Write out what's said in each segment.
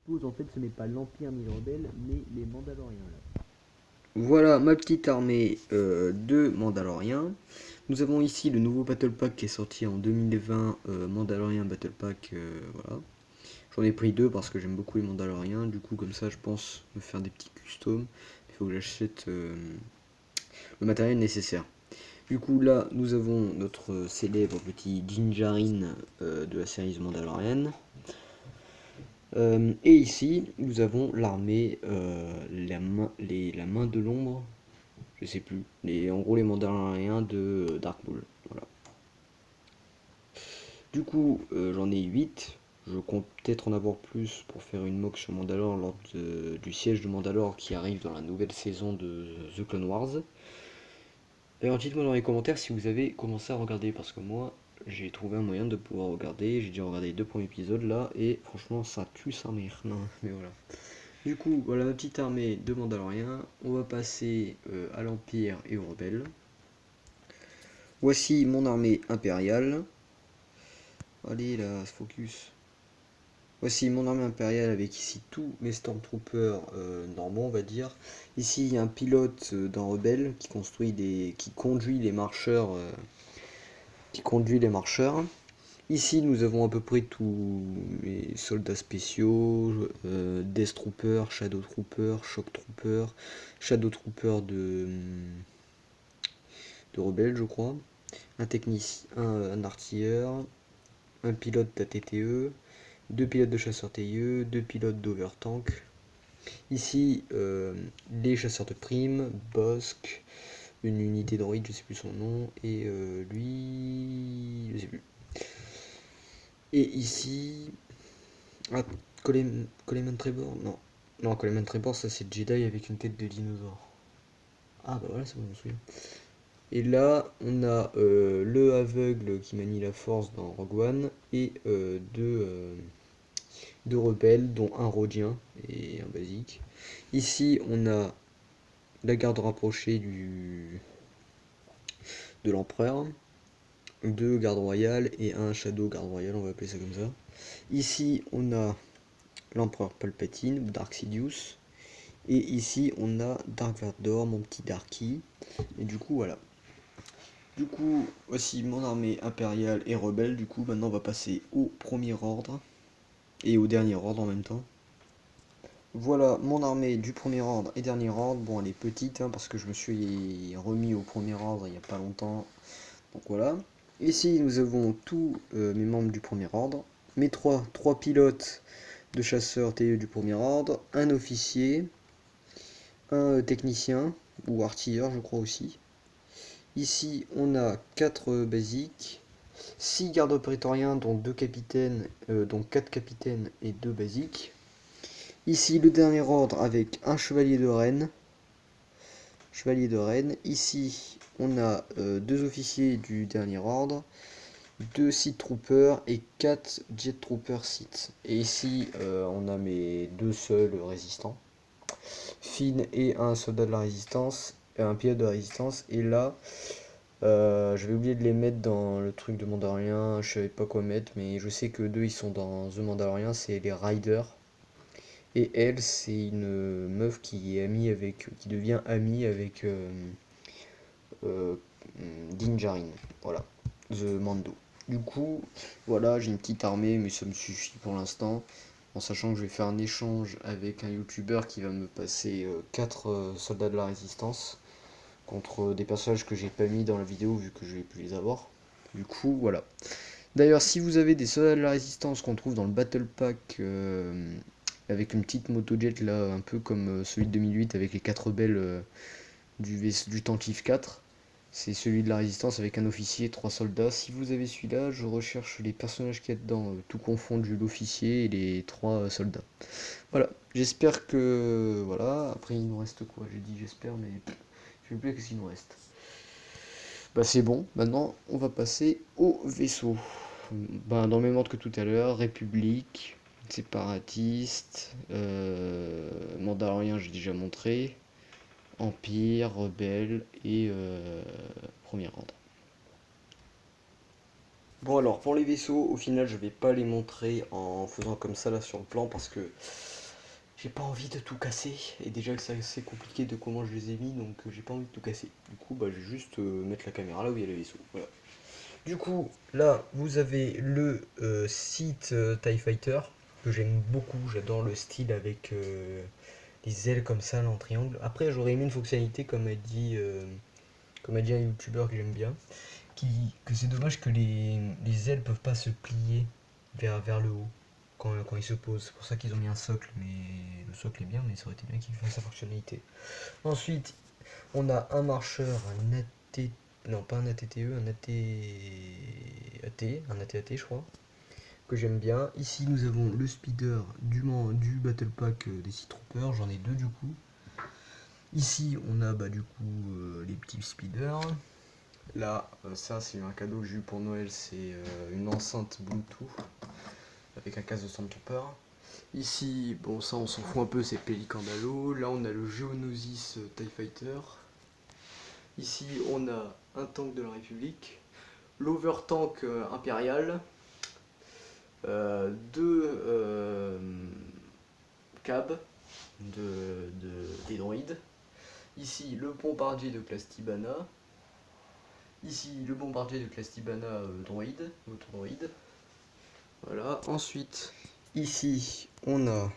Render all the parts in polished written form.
suppose en fait ce n'est pas l'Empire ni les rebelles, mais les Mandaloriens là. Voilà ma petite armée de Mandaloriens. Nous avons ici le nouveau Battle Pack qui est sorti en 2020, Mandalorian Battle Pack, voilà. J'en ai pris deux parce que j'aime beaucoup les Mandaloriens, du coup comme ça je pense me faire des petits customs. Il faut que j'achète le matériel nécessaire. Du coup là nous avons notre célèbre petit Jinjarin de la série The Mandalorian. Et ici nous avons l'armée, la main de l'ombre, je sais plus. En gros, les Mandaloriens de Dark Maul. Voilà. Du coup, j'en ai 8. Je compte peut-être en avoir plus pour faire une mock sur Mandalore lors du siège de Mandalore qui arrive dans la nouvelle saison de The Clone Wars. D'ailleurs, dites-moi dans les commentaires si vous avez commencé à regarder, parce que moi, j'ai trouvé un moyen de pouvoir regarder. J'ai déjà regardé les deux premiers épisodes là, et franchement, ça tue sa mère. Non, mais voilà. Du coup, voilà ma petite armée de Mandaloriens. On va passer à l'Empire et aux rebelles. Voici mon armée impériale. Allez là, focus. Voici mon armée impériale avec ici tous mes Stormtroopers normaux, on va dire. Ici, il y a un pilote d'un rebelle qui conduit les marcheurs. Ici, nous avons à peu près tous mes soldats spéciaux, Death Trooper, Shadow Trooper, Shock Trooper, Shadow Trooper de rebelle, je crois. Un technicien, un artilleur, un pilote d'ATTE, deux pilotes de chasseurs TIE, deux pilotes d'Overtank. Ici, les chasseurs de primes, Bossk, une unité droïde, je sais plus son nom, et lui, je sais plus. Et ici, ah, Coleman Trevor, non. Non, Coleman Trevor, ça c'est Jedi avec une tête de dinosaure. Ah bah voilà, c'est bon, je me souviens. Et là, on a le aveugle qui manie la force dans Rogue One, et deux rebelles, dont un rhodien et un basique. Ici, on a la garde rapprochée de l'empereur, deux gardes royales et un shadow garde royal, on va appeler ça comme ça. Ici, on a l'empereur Palpatine, Dark Sidious. Et ici, on a Dark Vador, mon petit Darky. Et du coup, voilà. Du coup, voici mon armée impériale et rebelle. Du coup, maintenant, on va passer au premier ordre. Et au dernier ordre en même temps. Voilà mon armée du premier ordre et dernier ordre. Bon, elle est petite hein, parce que je me suis remis au premier ordre il n'y a pas longtemps. Donc voilà. Ici, nous avons tous mes membres du premier ordre. Mes trois pilotes de chasseurs TE du premier ordre. Un officier. Un technicien ou artilleur, je crois aussi. Ici, on a 4 basiques. 6 gardes prétoriens, dont 2 capitaines, donc 4 capitaines et 2 basiques. Ici, le dernier ordre avec un chevalier de Rennes. Chevalier de Rennes. Ici, on a 2 officiers du dernier ordre, 2 Sith Troopers et 4 Jet Troopers Sith. Et ici, on a mes 2 seuls résistants. Finn et un soldat de la résistance, un pilote de la résistance. Et là, je vais oublier de les mettre dans le truc de Mandalorian. Je savais pas quoi mettre, mais je sais que deux ils sont dans The Mandalorian, c'est les Riders. Et elle, c'est une meuf qui est amie avec, qui devient amie avec euh, Din Djarin. Voilà, The Mando. Du coup, voilà, j'ai une petite armée, mais ça me suffit pour l'instant. En sachant que je vais faire un échange avec un YouTuber qui va me passer 4 soldats de la résistance contre des personnages que j'ai pas mis dans la vidéo vu que je vais plus les avoir. Du coup, voilà. D'ailleurs, si vous avez des soldats de la résistance qu'on trouve dans le Battle Pack avec une petite motojet là, un peu comme celui de 2008 avec les 4 rebelles du Tantive 4, c'est celui de la résistance avec un officier et 3 soldats. Si vous avez celui-là, je recherche les personnages qu'il y a dedans, tout confondu, l'officier et les 3 soldats. Voilà, j'espère que... Voilà, après il nous reste quoi? J'ai dit j'espère, mais je sais plus qu'est-ce qu'il nous reste. Bah c'est bon, maintenant on va passer au vaisseau. Bah, dans le même ordre que tout à l'heure, République, séparatiste, Mandalorien j'ai déjà montré, Empire, Rebelle et Premier Ordre. Bon alors pour les vaisseaux, au final je vais pas les montrer en faisant comme ça là sur le plan parce que j'ai pas envie de tout casser, et déjà que c'est assez compliqué de comment je les ai mis, donc j'ai pas envie de tout casser. Du coup, bah, je vais juste mettre la caméra là où il y a le vaisseau. Voilà. Du coup, là, vous avez le site TIE Fighter, que j'aime beaucoup. J'adore le style avec les ailes comme ça, là, en triangle. Après, j'aurais aimé une fonctionnalité, comme a dit un youtubeur que j'aime bien, que c'est dommage que les ailes peuvent pas se plier vers le haut quand ils se posent. C'est pour ça qu'ils ont mis un socle, mais le socle est bien, mais ça aurait été bien qu'il fasse sa fonctionnalité. Ensuite, on a un marcheur, un AT, non pas un ATTE, un un AT-AT je crois, que j'aime bien. Ici nous avons le speeder du Battle Pack des Sea Troopers, j'en ai deux du coup. Ici on a du coup les petits speeders. Là, ça c'est un cadeau que j'ai eu pour Noël, c'est une enceinte Bluetooth avec un casque de Stormtrooper. Ici, bon ça on s'en fout un peu, c'est Pelican d'Halo. Là on a le Geonosis TIE Fighter. Ici on a un tank de la République, l'Overtank impérial, deux cabs des droïdes. Ici le bombardier de classe Tibana. Ici le bombardier de classe Tibana droïde, autodroïde. Voilà. Ensuite, ici on a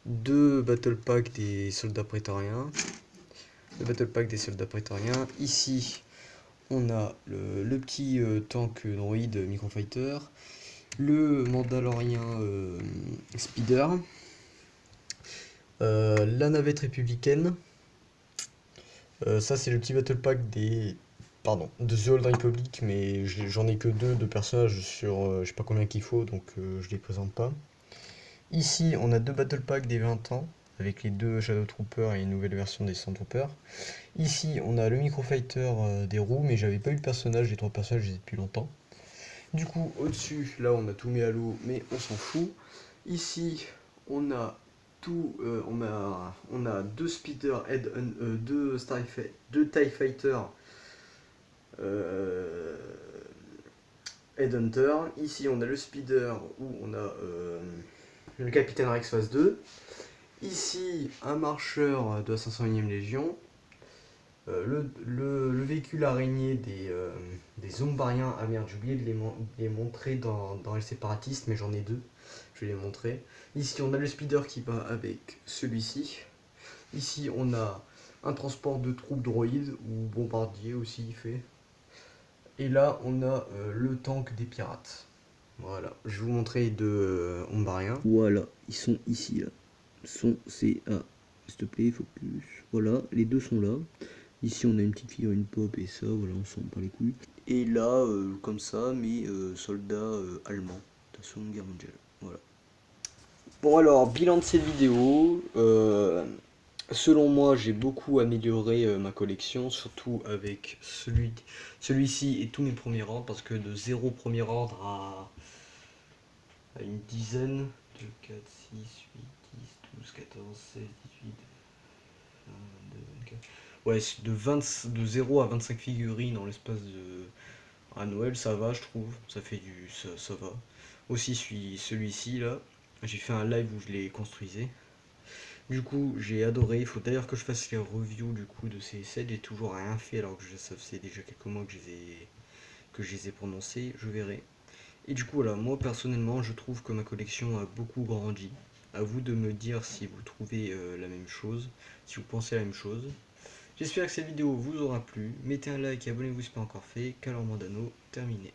deux battle packs des soldats prétoriens. Le battle pack des soldats prétoriens. Ici on a le petit tank droïde microfighter, le mandalorien speeder, la navette républicaine. Ça c'est le petit battle pack de The Old Republic, mais j'en ai que deux de personnages sur je sais pas combien qu'il faut, donc je les présente pas. Ici on a deux battle packs des 20 ans avec les deux Shadow Troopers et une nouvelle version des Stormtroopers. Ici on a le microfighter des roues, mais j'avais pas eu le personnage, les trois personnages je les ai depuis longtemps. Du coup, au-dessus, là, on a tout mis à l'eau, mais on s'en fout. Ici, on a tout, on a deux speeders, deux TIE Fighter Headhunter. Ici, on a le speeder où on a le capitaine Rex phase 2. Ici, un marcheur de la 501e Légion. Le véhicule araignée des Zombariens. Ah merde, j'ai oublié de les montrer dans les séparatistes, mais j'en ai deux. Je vais les montrer. Ici, on a le speeder qui va avec celui-ci. Ici, on a un transport de troupes droïdes, ou bombardier aussi il fait. Et là, on a le tank des pirates. Voilà, je vais vous montrer les deux Zombariens. Voilà, ils sont ici là. Sont CA. S'il te plaît, focus. Voilà, les deux sont là. Ici on a une petite figurine pop et ça, voilà, on s'en bat les couilles. Et là, comme ça, mes soldats allemands de la Seconde Guerre mondiale. Voilà. Bon alors, bilan de cette vidéo. Selon moi, j'ai beaucoup amélioré ma collection, surtout avec celui-ci et tous mes premiers ordres, parce que de 0 premier ordre à une dizaine, 2, 4, 6, 8, 10, 12, 14, 16, 18, 22, 24. Ouais, de 0 à 25 figurines en l'espace de... À Noël, ça va, je trouve. Ça fait du... Ça va. Aussi, celui-ci, là. J'ai fait un live où je les construisais. Du coup, j'ai adoré. Il faut d'ailleurs que je fasse les reviews du coup de ces sets. J'ai toujours rien fait alors que ça faisait déjà quelques mois que je les ai prononcés. Je verrai. Et du coup, voilà, moi personnellement, je trouve que ma collection a beaucoup grandi. À vous de me dire si vous trouvez la même chose, si vous pensez la même chose. J'espère que cette vidéo vous aura plu. Mettez un like et abonnez-vous si ce n'est pas encore fait. Calor Mandano, terminé.